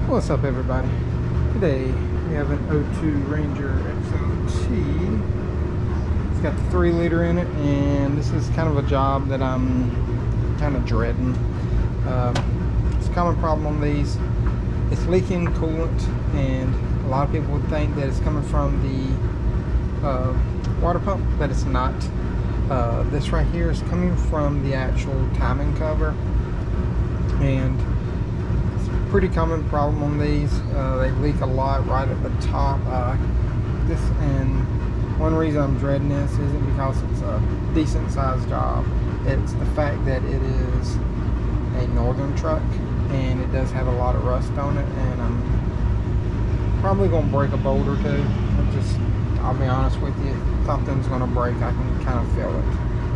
What's up, everybody? Today we have an 02 Ranger XLT. It's got the 3-liter in it, and this is kind of a job that I'm kind of dreading. It's a common problem on these. It's leaking coolant, and a lot of people would think that it's coming from the water pump, but it's not. This right here is coming from the actual timing cover, and pretty common problem on these. They leak a lot right at the top. And one reason I'm dreading this isn't because it's a decent sized job. It's the fact that it is a northern truck and it does have a lot of rust on it, and I'm probably gonna break a bolt or two. I'll be honest with you, something's gonna break. I can kind of feel it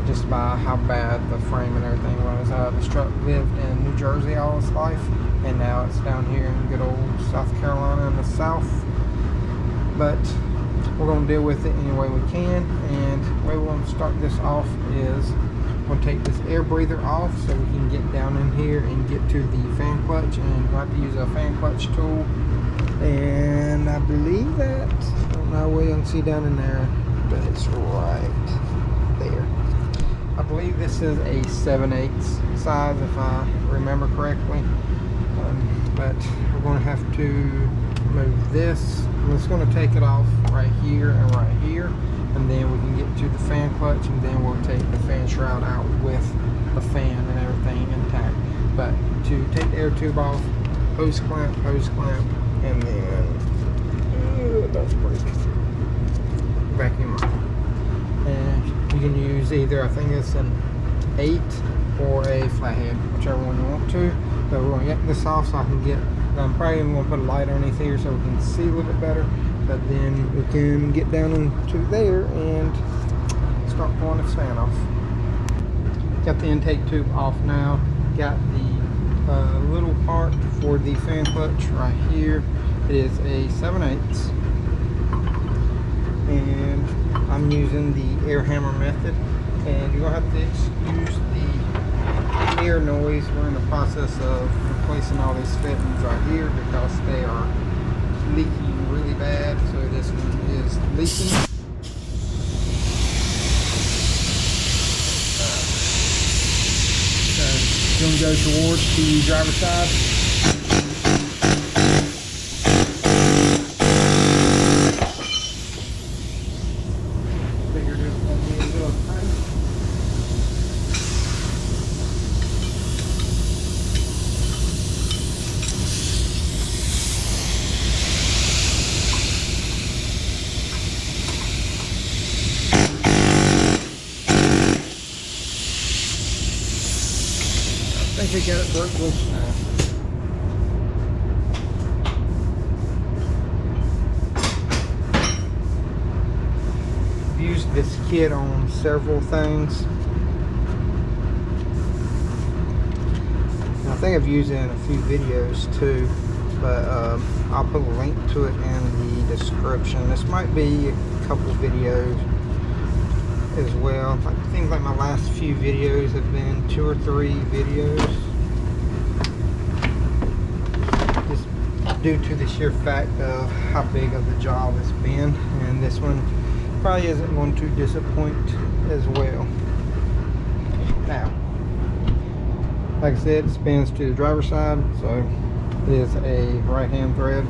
just by how bad the frame and everything was. This truck lived in New Jersey all its life, and now it's down here in good old South Carolina in the south. But we're going to deal with it any way we can, and the way we're going to start this off is we'll take this air breather off so we can get down in here and get to the fan clutch, and we'll have to use a fan clutch tool. And I believe that, I don't know where you can see down in there, but it's right there. I believe this is a 7/8 size if I remember correctly. But we're going to have to move this. I'm just going to take it off right here and right here, and then we can get to the fan clutch, and then we'll take the fan shroud out with the fan and everything intact. But to take the air tube off, hose clamp, and then that's break. Vacuum up. And you can use either, I think it's an 8 or a flathead, whichever one you want to. So we're going to get this off so I can get, I'm probably even going to put a light underneath here so we can see a little bit better, but then we can get down into there and start pulling this fan off. Got the intake tube off now. Got the little part for the fan clutch right here. It is a 7/8, and I'm using the air hammer method, and you're going to have to excuse the air noise. We're in the process of replacing all these fittings right here because they are leaking really bad. So this one is leaking. So it's going to go towards the driver's side. I think we got it broke loose now. I've used this kit on several things. I think I've used it in a few videos too, but I'll put a link to it in the description. This might be a couple videos as well. I think like my last few videos have been 2 or 3 videos, just due to the sheer fact of how big of the job it's been, and this one probably isn't going to disappoint as well. Now, like I said, it spins to the driver's side, so it is a right hand thread,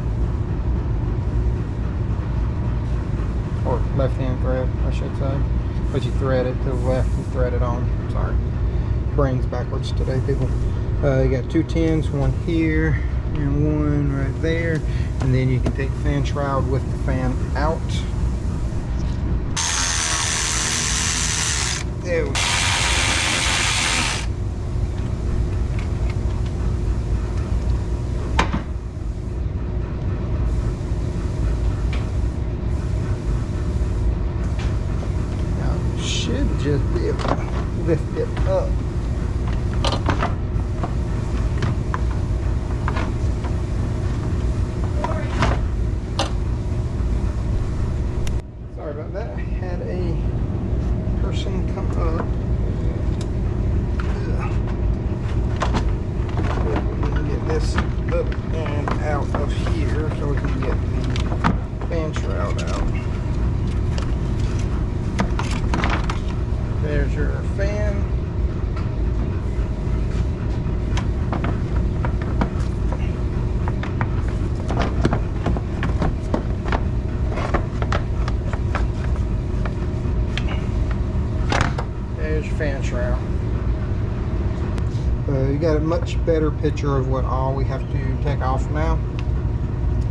or left hand thread I should say. But you thread it to the left and thread it on. Sorry, brain's backwards today, people. You got 2 10s, one here and one right there, and then you can take the fan shroud with the fan out. There we go. Should just be able to lift it up. Sorry about that. I had a person come up and out of here so we can get the fan shroud out. There's your fan. There's your fan shroud. You got a much better picture of what all we have to take off now.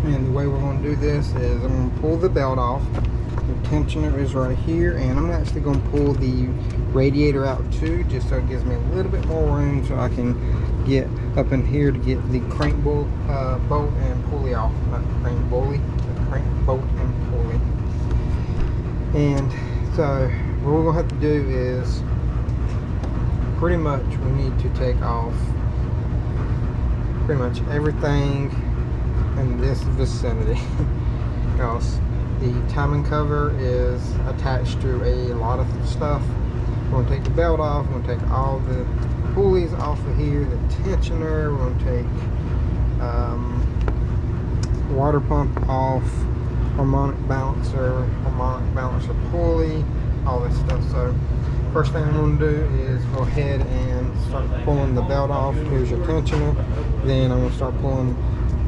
And the way we're going to do this is I'm going to pull the belt off. The tensioner is right here, and I'm actually going to pull the radiator out too, just so it gives me a little bit more room so I can get up in here to get the crank bolt and pulley off. Not the crank pulley, the crank bolt and pulley. And so what we're going to have to do is pretty much we need to take off pretty much everything in this vicinity because the timing cover is attached to a lot of stuff. We're going to take the belt off, we're going to take all the pulleys off of here, the tensioner, we're going to take water pump off, harmonic balancer pulley, all this stuff. So first thing I'm going to do is go ahead and start pulling the belt off. Here's your tensioner. Then I'm going to start pulling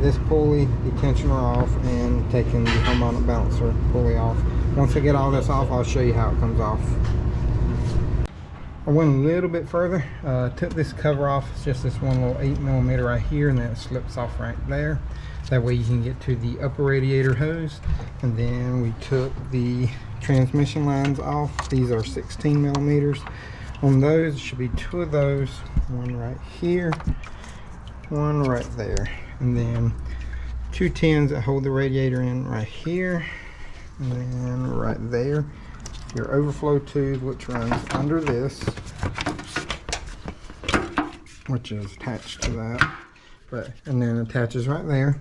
this pulley, the tensioner off, and taking the harmonic balancer pulley off. Once I get all this off, I'll show you how it comes off. I went a little bit further, took this cover off. It's just this one little 8mm right here, and then it slips off right there. That way you can get to the upper radiator hose. And then we took the transmission lines off. These are 16mm. On those, should be 2 of those. One right here, one right there. And then 2 tins that hold the radiator in right here. And then right there. Your overflow tube, which runs under this, which is attached to that. And then attaches right there.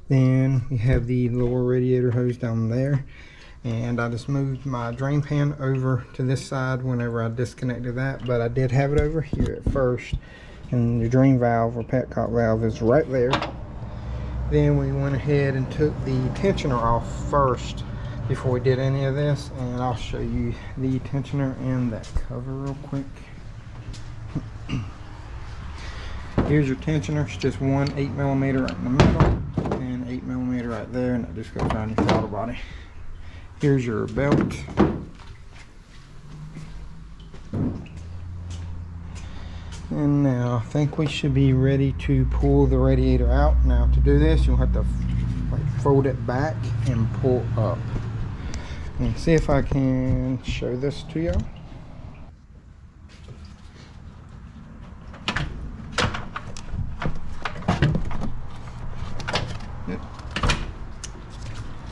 Then you have the lower radiator hose down there. And I just moved my drain pan over to this side whenever I disconnected that, but I did have it over here at first. And the drain valve or petcock valve is right there. Then we went ahead and took the tensioner off first before we did any of this, and I'll show you the tensioner and that cover real quick. Here's your tensioner. It's just one 8mm right in the middle and 8mm right there, and it just goes around your throttle body. Here's your belt. And now I think we should be ready to pull the radiator out. Now to do this, you'll have to fold it back and pull up. And see if I can show this to you.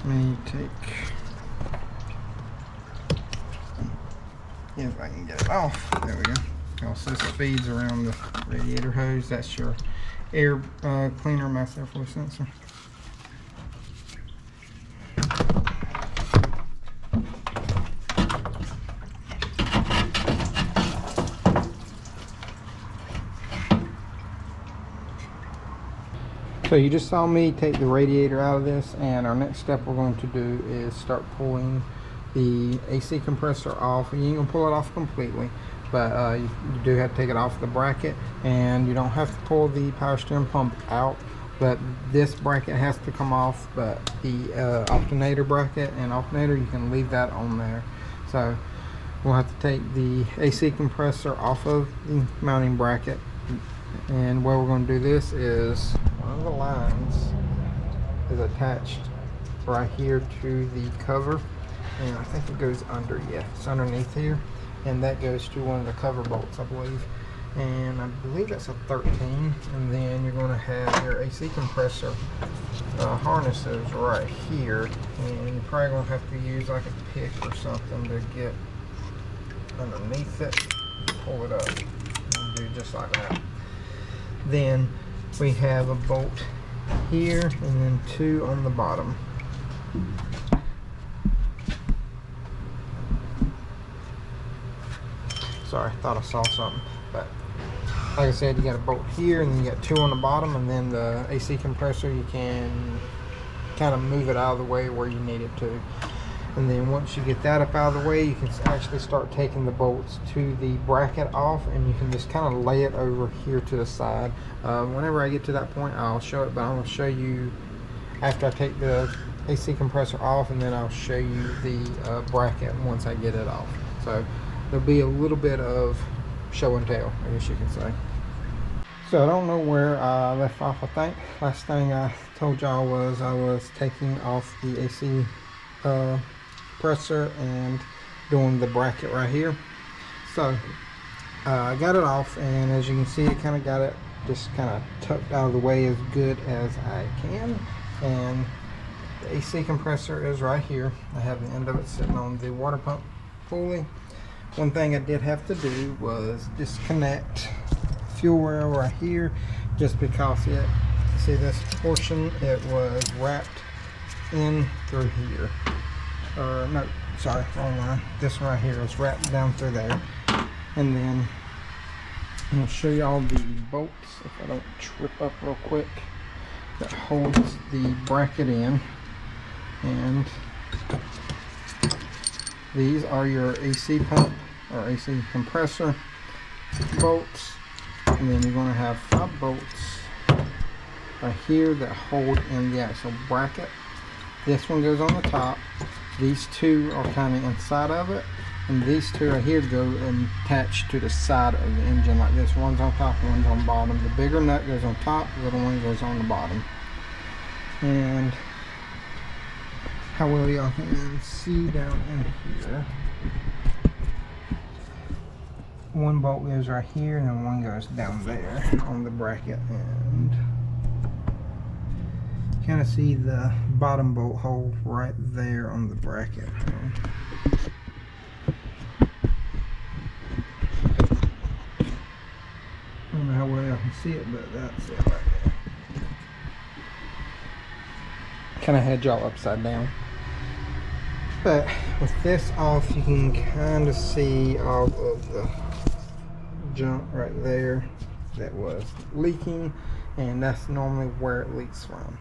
Let me if I can get it off. There we go. Also, this feeds around the radiator hose. That's your air cleaner, mass airflow sensor. So you just saw me take the radiator out of this, and our next step we're going to do is start pulling the AC compressor off. You ain't gonna pull it off completely, but you do have to take it off the bracket, and you don't have to pull the power steering pump out, but this bracket has to come off. But the alternator bracket and alternator, you can leave that on there. So we'll have to take the AC compressor off of the mounting bracket, and where we're going to do this is one of the lines is attached right here to the cover, and I think it goes under, yeah, it's underneath here, and that goes to one of the cover bolts, I believe, and I believe that's a 13. And then you're going to have your AC compressor harnesses right here, and you're probably going to have to use like a pick or something to get underneath it, pull it up, and do just like that. Then we have a bolt here and then 2 on the bottom. Sorry, thought I saw something, but like I said, you got a bolt here and then you got two on the bottom, and then the AC compressor, you can kind of move it out of the way where you need it to. And then once you get that up out of the way, you can actually start taking the bolts to the bracket off, and you can just kind of lay it over here to the side. Whenever I get to that point, I'll show it, but I'm going to show you after I take the AC compressor off, and then I'll show you the bracket once I get it off. So there'll be a little bit of show and tell, I guess you can say. So I don't know where I left off. I think last thing I told y'all was I was taking off the AC compressor and doing the bracket right here. So I got it off, and as you can see, I kind of got it just kind of tucked out of the way as good as I can. And the AC compressor is right here. I have the end of it sitting on the water pump pulley. One thing I did have to do was disconnect fuel rail right here, just because it, see this portion, it was wrapped in through here. Or no, sorry, wrong line. This one right here is wrapped down through there. And then I'm going to show you all the bolts, if I don't trip up real quick, that holds the bracket in. And these are your AC pump or AC compressor bolts. And then you're going to have 5 bolts right here that hold in the actual bracket. This one goes on the top. These 2 are kind of inside of it, and these 2 right here go and attach to the side of the engine like this. One's on top, one's on bottom. The bigger nut goes on top, the little one goes on the bottom. And how well y'all can see down in here, one bolt goes right here, and then one goes down there on the bracket, and kind of see the bottom bolt hole right there on the bracket. I don't know how well I can see it, but that's it right there. Kind of had y'all upside down. But with this off, you can kind of see all of the junk right there that was leaking, and that's normally where it leaks from.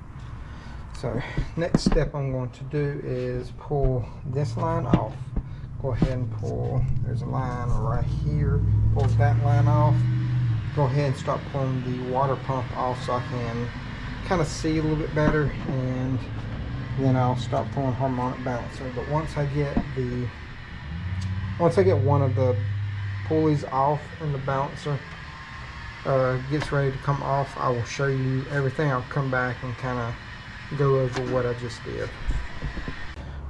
So next step I'm going to do is pull this line off. Go ahead and pull, there's a line right here, pull that line off. Go ahead and start pulling the water pump off so I can kind of see a little bit better, and then I'll start pulling harmonic balancer. But once I get one of the pulleys off and the balancer gets ready to come off, I will show you everything. I'll come back and kind of go over what I just did.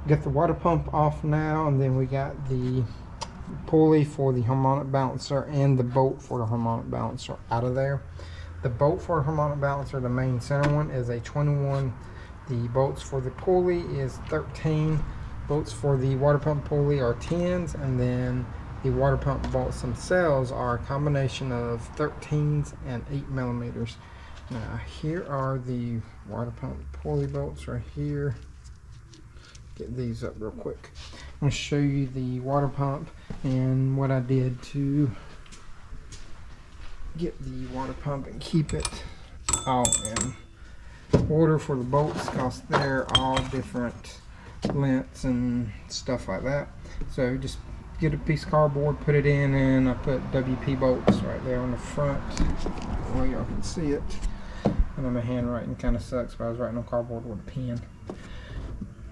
Get the water pump off now, and then we got the pulley for the harmonic balancer and the bolt for the harmonic balancer out of there. The bolt for the harmonic balancer, the main center one, is a 21. The bolts for the pulley is 13. Bolts for the water pump pulley are 10s, and then the water pump bolts themselves are a combination of 13s and 8mm. Now here are the water pump pulley bolts right here. Get these up real quick. I'm going to show you the water pump and what I did to get the water pump and keep it all in order for the bolts, because they're all different lengths and stuff like that. So just get a piece of cardboard, put it in, and I put WP bolts right there on the front. Well, y'all can see it. I know my handwriting kind of sucks, but I was writing on cardboard with a pen.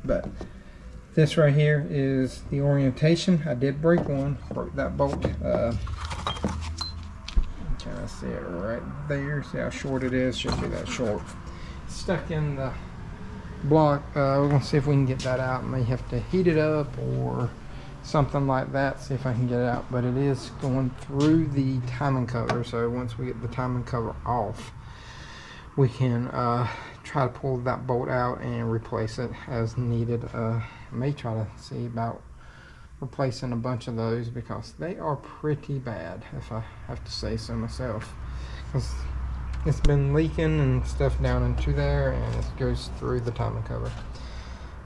But this right here is the orientation. I did break that bolt. Kind of see it right there. See how short it is? Should be that short. Stuck in the block. We're gonna see if we can get that out. May have to heat it up or something like that. See if I can get it out. But it is going through the timing cover. So once we get the timing cover off, we can try to pull that bolt out and replace it as needed. I may try to see about replacing a bunch of those, because they are pretty bad, if I have to say so myself. Because it's been leaking and stuff down into there, and it goes through the timing cover.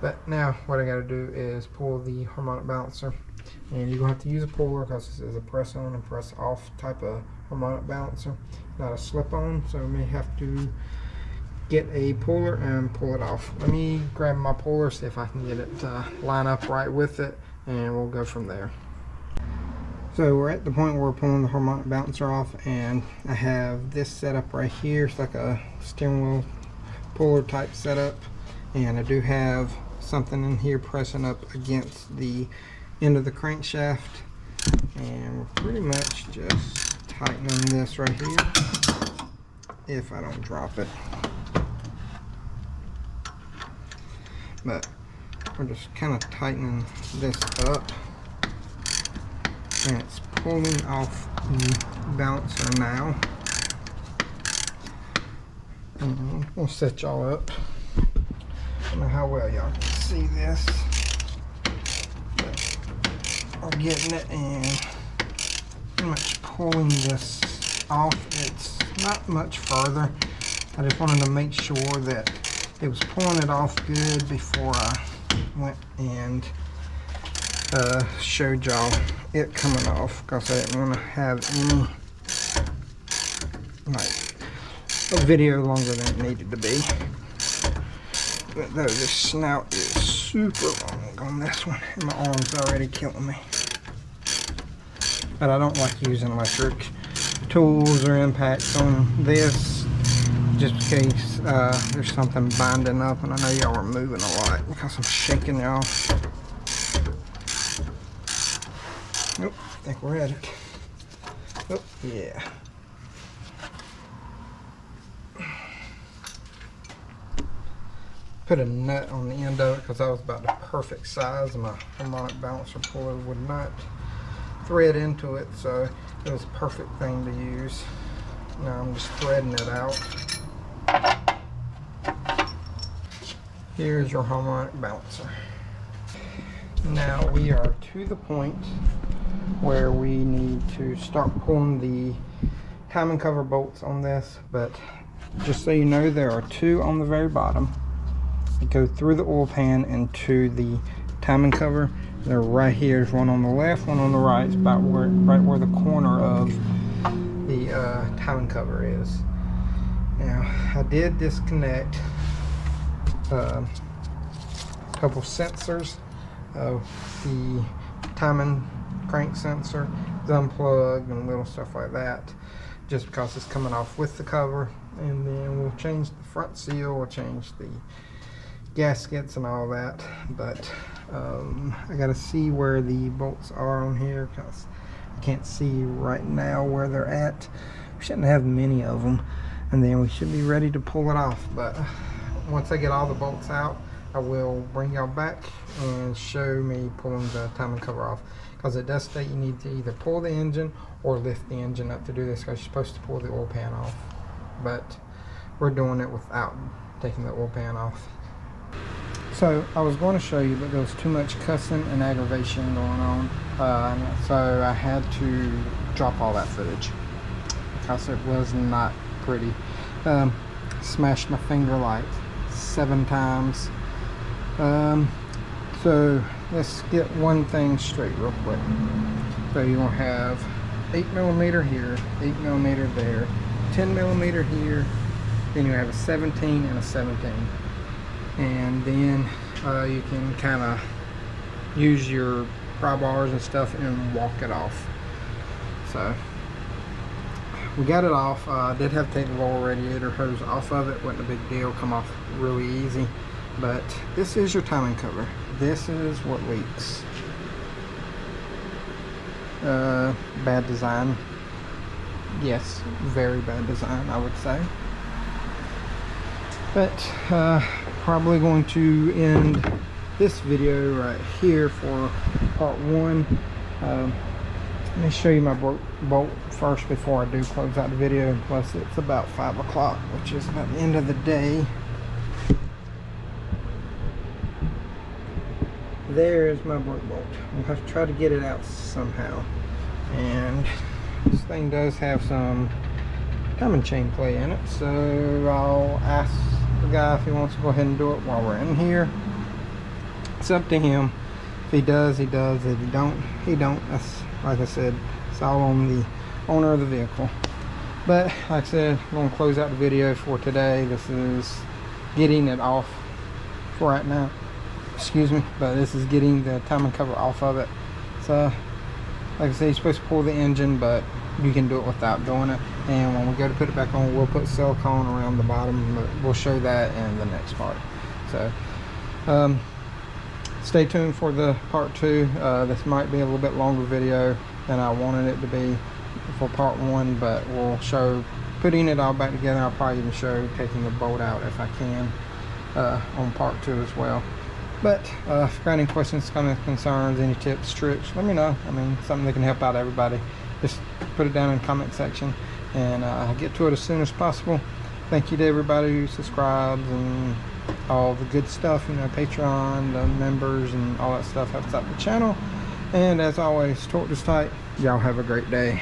But now what I got to do is pull the harmonic balancer, and you're going to have to use a puller, because this is a press on and press off type of harmonic balancer, not a slip-on, so I may have to get a puller and pull it off. Let me grab my puller, see if I can get it to line up right with it, and we'll go from there. So we're at the point where we're pulling the harmonic balancer off, and I have this setup right here. It's like a steering wheel puller type setup, and I do have something in here pressing up against the end of the crankshaft, and we're pretty much just tightening this right here if I don't drop it. But we're just kind of tightening this up, and it's pulling off the balancer now. And we'll set y'all up. I don't know how well y'all can see this, but we're getting it and pretty much pulling this off. It's not much further. I just wanted to make sure that it was pulling it off good before I went and showed y'all it coming off, because I didn't want to have any a video longer than it needed to be. But though this snout is super long on this one, and my arm's already killing me. But I don't like using electric tools or impacts on this, just in case there's something binding up, and I know y'all are moving a lot because I'm shaking y'all. Nope, I think we're at it. Oh, yeah. Put a nut on the end of it because that was about the perfect size. My harmonic balancer puller would not thread into it, so it was a perfect thing to use. Now I'm just threading it out. Here's your harmonic balancer. Now we are to the point where we need to start pulling the timing cover bolts on this, but just so you know, there are two on the very bottom. They go through the oil pan into the timing cover. They're right here. There's one on the left, one on the right. It's about right where the corner of the timing cover is. Now I did disconnect a couple sensors. The timing crank sensor is unplugged and little stuff like that, just because it's coming off with the cover. And then we'll change the front seal, we'll change the gaskets and all that, but I gotta see where the bolts are on here because I can't see right now where they're at. We shouldn't have many of them, and then we should be ready to pull it off. But once I get all the bolts out, I will bring y'all back and show me pulling the timing cover off, because it does state you need to either pull the engine or lift the engine up to do this, because you're supposed to pull the oil pan off, but we're doing it without taking the oil pan off. So I was going to show you, but there was too much cussing and aggravation going on, so I had to drop all that footage because it was not pretty. Smashed my finger like 7 times. So let's get one thing straight real quick. So you're gonna have 8mm here, 8mm there, 10mm here, then you have a 17 and a 17. And then you can kind of use your pry bars and stuff and walk it off. So we got it off. I did have to take the lower radiator hose off of it. Wasn't a big deal, come off really easy. But this is your timing cover. This is what leaks. Bad design. Yes, very bad design, I would say. But probably going to end this video right here for part 1. Let me show you my bolt first before I do close out the video. Plus it's about 5 o'clock, which is about the end of the day. There's my bolt. I'll have to try to get it out somehow. And this thing does have some timing chain play in it, so I'll ask the guy if he wants to go ahead and do it while we're in here. It's up to him. If he does, he does. If he don't, he don't. That's, like I said, it's all on the owner of the vehicle. But like I said, I'm going to close out the video for today. This is getting it off for right now. Excuse me, but this is getting the timing cover off of it. So like I said, you're supposed to pull the engine, but you can do it without doing it. And when we go to put it back on, we'll put silicone around the bottom, but we'll show that in the next part. So stay tuned for the part 2. This might be a little bit longer video than I wanted it to be for part 1, but we'll show putting it all back together. I'll probably even show taking the bolt out if I can on part 2 as well. But if you've got any questions, comments, concerns, any tips, tricks, let me know. I mean, something that can help out everybody. Just put it down in the comment section, and I'll get to it as soon as possible. Thank you to everybody who subscribes and all the good stuff, you know, Patreon, the members, and all that stuff helps out the channel. And as always, torque is tight. Y'all have a great day.